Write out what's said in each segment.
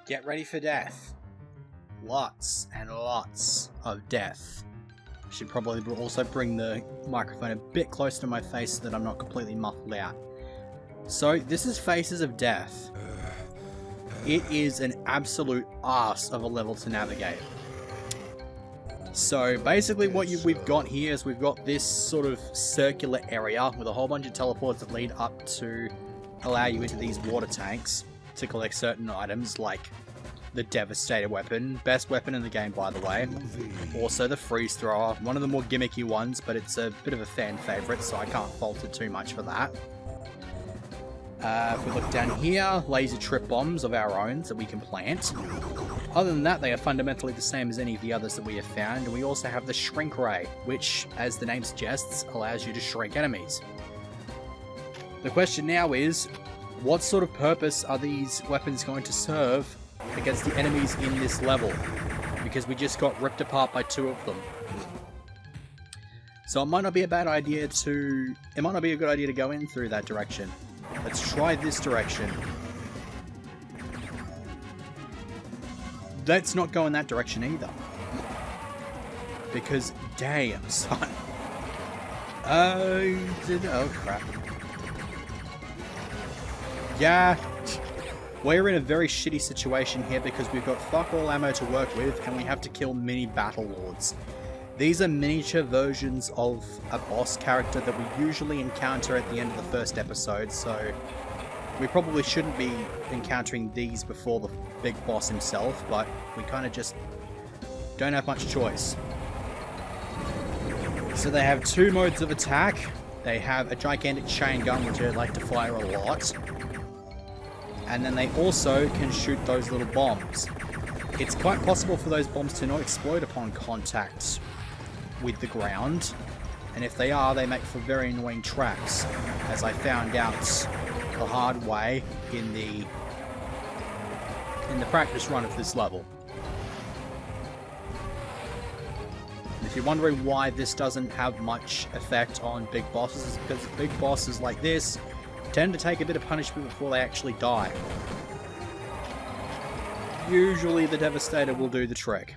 Get ready for death. Lots and lots of death. Should probably also bring the microphone a bit closer to my face so that I'm not completely muffled out. So, this is Faces of Death. It is an absolute arse of a level to navigate. So, basically what we've got here is we've got this sort of circular area with a whole bunch of teleports that lead up to allow you into these water tanks to collect certain items, like the Devastator weapon, best weapon in the game by the way. Also the freeze thrower, one of the more gimmicky ones, but it's a bit of a fan favourite, so I can't fault it too much for that. If we look down here, laser trip bombs of our own that we can plant. Other than that, they are fundamentally the same as any of the others that we have found, and we also have the shrink ray, which, as the name suggests, allows you to shrink enemies. The question now is, what sort of purpose are these weapons going to serve against the enemies in this level? Because we just got ripped apart by two of them. So it might not be a bad idea to... It might not be a good idea to go in through that direction. Let's try this direction. Let's not go in that direction either. Because, damn, son. Oh, crap. Yeah, we're in a very shitty situation here because we've got fuck all ammo to work with and we have to kill mini battle lords. These are miniature versions of a boss character that we usually encounter at the end of the first episode, so we probably shouldn't be encountering these before the big boss himself, but we kind of just don't have much choice. So they have two modes of attack. They have a gigantic chain gun, which I like to fire a lot. And then they also can shoot those little bombs. It's quite possible for those bombs to not explode upon contact with the ground, and if they are, they make for very annoying traps, as I found out the hard way in the practice run of this level. And if you're wondering why this doesn't have much effect on big bosses, it's because big bosses like this tend to take a bit of punishment before they actually die. Usually the Devastator will do the trick.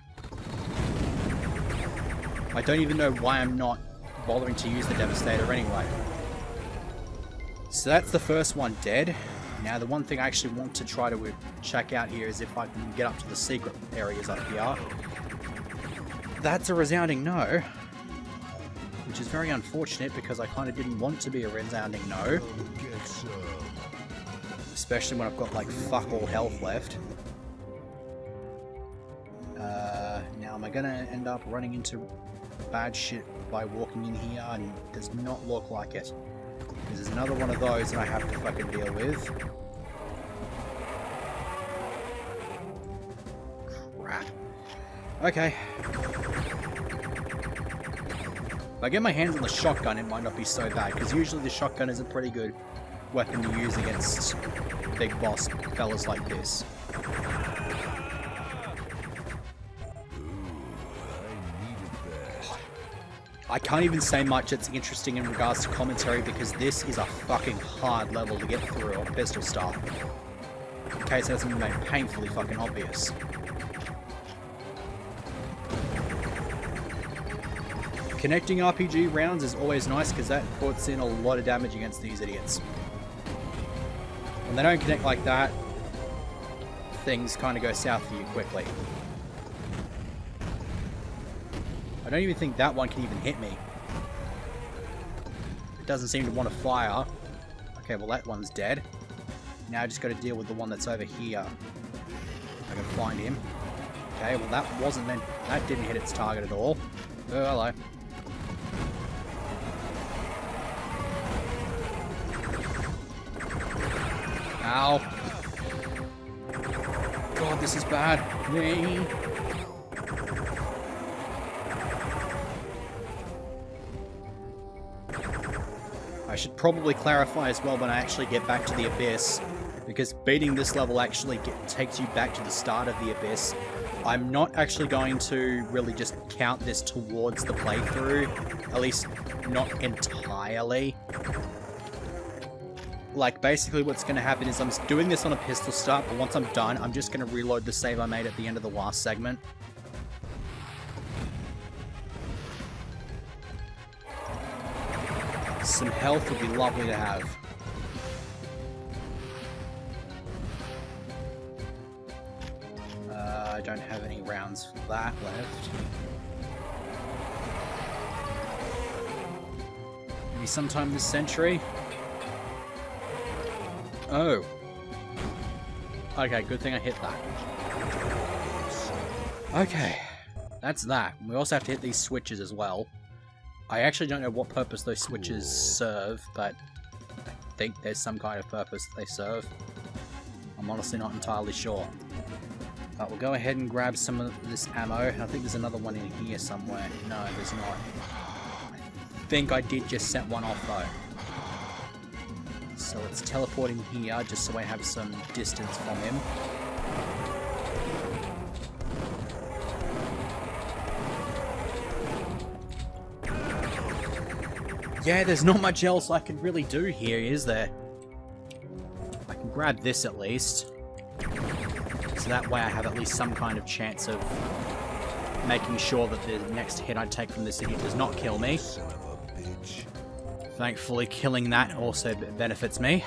I don't even know why I'm not bothering to use the Devastator anyway. So that's the first one dead. Now the one thing I actually want to try to check out here is if I can get up to the secret areas up here. That's a resounding no. Which is very unfortunate because I kind of didn't want to be a resounding no. Especially when I've got like fuck all health left. Now am I going to end up running into bad shit by walking in here? And it does not look like it. Because there's another one of those that I have to fucking deal with. Crap. Okay. If I get my hands on the shotgun, it might not be so bad, because usually the shotgun is a pretty good weapon to use against big boss fellas like this. I can't even say much that's interesting in regards to commentary, because this is a fucking hard level to get through on pistol start. In case it hasn't been made painfully fucking obvious. Connecting RPG rounds is always nice because that puts in a lot of damage against these idiots. When they don't connect like that, things kind of go south for you quickly. I don't even think that one can even hit me. It doesn't seem to want to fire. Okay, well that one's dead. Now I just got to deal with the one that's over here. I can find him. Okay, well that wasn't meant... That didn't hit its target at all. Oh, hello. Ow. God, this is bad. Nee. I should probably clarify as well when I actually get back to the Abyss, because beating this level actually takes you back to the start of the Abyss. I'm not actually going to really just count this towards the playthrough, at least not entirely. Like, basically what's going to happen is I'm doing this on a pistol start, but once I'm done, I'm just going to reload the save I made at the end of the last segment. Some health would be lovely to have. I don't have any rounds for that left. Maybe sometime this century? Oh. Okay, good thing I hit that. Okay, that's that. We also have to hit these switches as well. I actually don't know what purpose those switches serve, but I think there's some kind of purpose they serve. I'm honestly not entirely sure. But we'll go ahead and grab some of this ammo. I think there's another one in here somewhere. No, there's not. I think I did just set one off though. So let's teleport in here just so I have some distance from him. Yeah, there's not much else I can really do here, is there? I can grab this at least. So that way I have at least some kind of chance of making sure that the next hit I take from this idiot does not kill me. Thankfully, killing that also benefits me.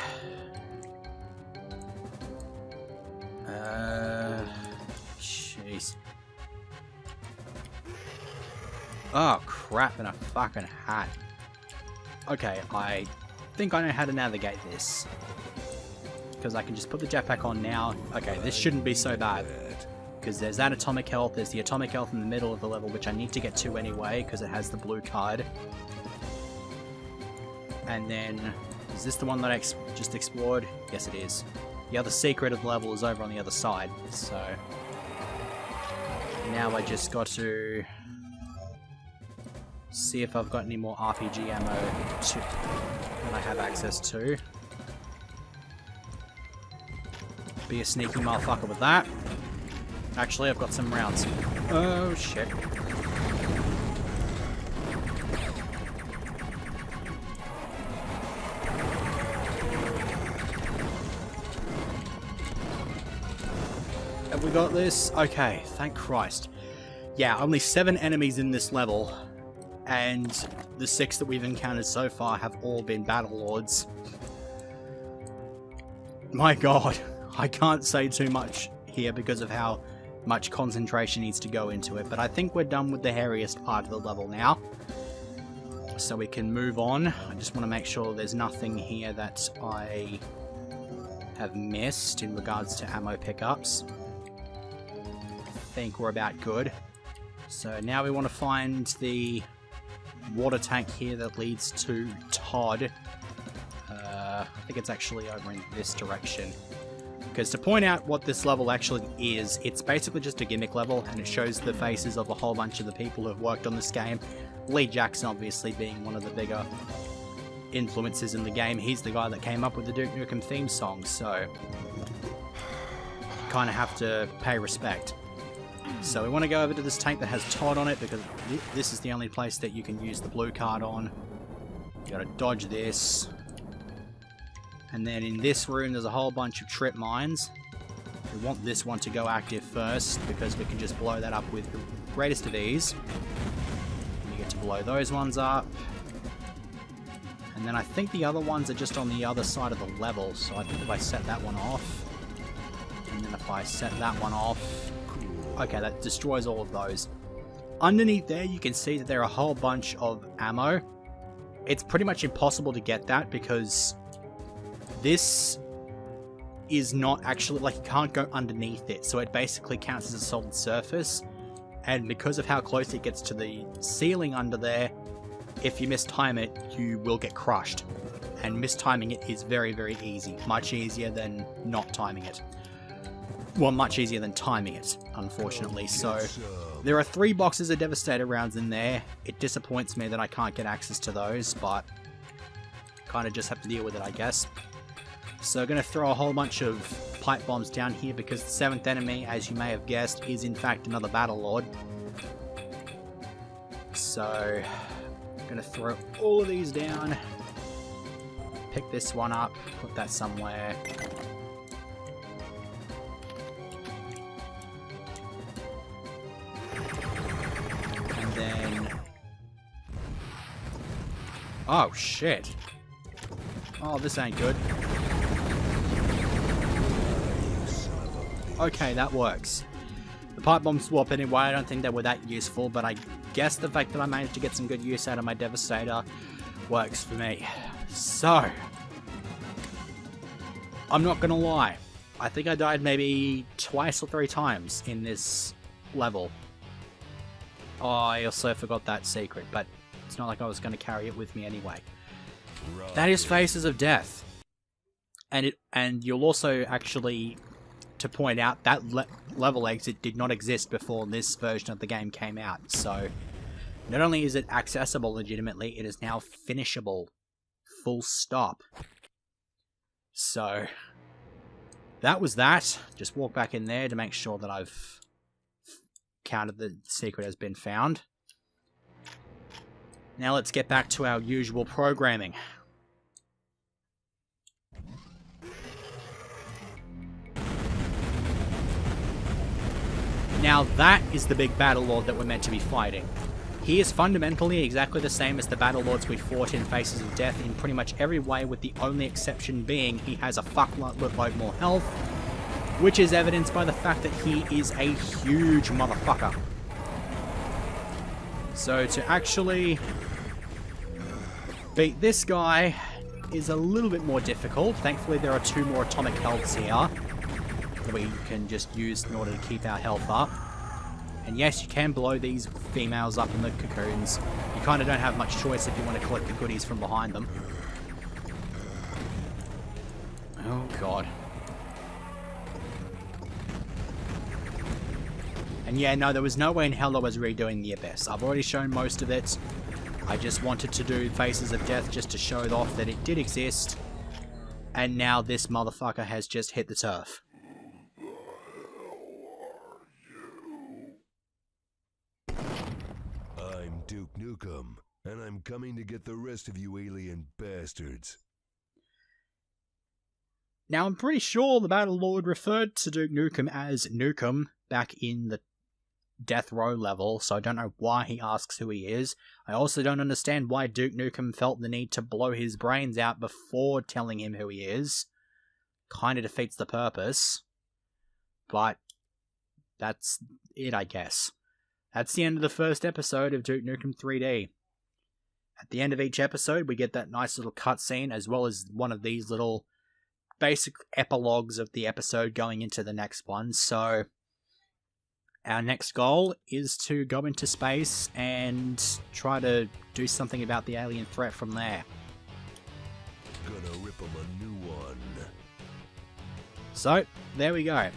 Jeez. Oh, crap in a fucking hat. Okay, I think I know how to navigate this. Because I can just put the jetpack on now. Okay, this shouldn't be so bad. Because there's that atomic health, there's the atomic health in the middle of the level, which I need to get to anyway, because it has the blue card. And then, is this the one that I just explored? Yes, it is. The other secret of the level is over on the other side, so... Now I just got to... see if I've got any more RPG ammo that I have access to. Be a sneaky motherfucker with that. Actually, I've got some rounds. Oh, shit. Have we got this? Okay, thank Christ. Yeah, only 7 enemies in this level, and the 6 that we've encountered so far have all been Battle Lords. My god, I can't say too much here because of how much concentration needs to go into it, but I think we're done with the hairiest part of the level now. So we can move on. I just want to make sure there's nothing here that I have missed in regards to ammo pickups. I think we're about good. So now we want to find the water tank here that leads to Todd. I think it's actually over in this direction. Because to point out what this level actually is, it's basically just a gimmick level, and it shows the faces of a whole bunch of the people who have worked on this game. Lee Jackson obviously being one of the bigger influences in the game. He's the guy that came up with the Duke Nukem theme song, so kind of have to pay respect. So we want to go over to this tank that has Todd on it, because this is the only place that you can use the blue card on. You gotta dodge this. And then in this room there's a whole bunch of trip mines. We want this one to go active first, because we can just blow that up with the greatest of ease. And you get to blow those ones up. And then I think the other ones are just on the other side of the level, so I think if I set that one off, and then if I set that one off, okay, that destroys all of those. Underneath there you can see that there are a whole bunch of ammo. It's pretty much impossible to get that because this is not actually, like, you can't go underneath it, so it basically counts as a solid surface, and because of how close it gets to the ceiling under there, if you mistime it, you will get crushed. And mistiming it is very, very easy. Much easier than not timing it. Well, much easier than timing it, unfortunately. So, there are 3 boxes of Devastator rounds in there. It disappoints me that I can't get access to those, but kind of just have to deal with it, I guess. So, I'm going to throw a whole bunch of pipe bombs down here because the 7th enemy, as you may have guessed, is in fact another Battle Lord. So, I'm going to throw all of these down. pick this one up, put that somewhere. And then... Oh, shit. Oh, this ain't good. Okay, that works. The pipe bomb swap anyway, I don't think they were that useful, but I guess the fact that I managed to get some good use out of my Devastator works for me. So, I'm not gonna lie. I think I died maybe twice or 3 times in this level. Oh, I also forgot that secret, but it's not like I was gonna carry it with me anyway. That is Faces of Death. And you'll also actually, to point out, that level exit did not exist before this version of the game came out. So, not only is it accessible legitimately, it is now finishable. Full stop. So, that was that. Just walk back in there to make sure that I've counted the secret has been found. Now let's get back to our usual programming. Now that is the big Battle Lord that we're meant to be fighting. He is fundamentally exactly the same as the Battle Lords we fought in Faces of Death in pretty much every way, with the only exception being he has a fuckload more health, which is evidenced by the fact that he is a huge motherfucker. So to actually beat this guy is a little bit more difficult. Thankfully there are 2 more atomic healths here that we can just use in order to keep our health up. And yes, you can blow these females up in the cocoons. You kind of don't have much choice if you want to collect the goodies from behind them. Oh god. And yeah, no, there was no way in hell I was redoing the Abyss. I've already shown most of it. I just wanted to do Faces of Death just to show off that it did exist. And now this motherfucker has just hit the turf. I'm Duke Nukem, and I'm coming to get the rest of you alien bastards. Now, I'm pretty sure the Battle Lord referred to Duke Nukem as Nukem back in the Death Row level, so I don't know why he asks who he is. I also don't understand why Duke Nukem felt the need to blow his brains out before telling him who he is. Kinda defeats the purpose. But that's it, I guess. That's the end of the first episode of Duke Nukem 3D. At the end of each episode, we get that nice little cutscene, as well as one of these little basic epilogues of the episode going into the next one. So, our next goal is to go into space and try to do something about the alien threat from there. Gonna rip 'em a new one. So, there we go.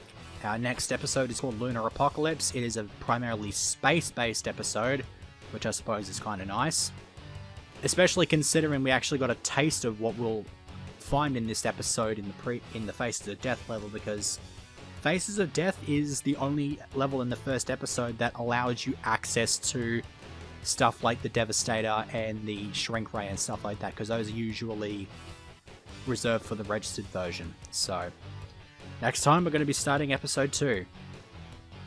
Our next episode is called Lunar Apocalypse. It is a primarily space-based episode, which I suppose is kind of nice. Especially considering we actually got a taste of what we'll find in this episode in the Faces of Death level, because Faces of Death is the only level in the first episode that allows you access to stuff like the Devastator and the Shrink Ray and stuff like that, because those are usually reserved for the registered version. So, next time we're going to be starting episode 2.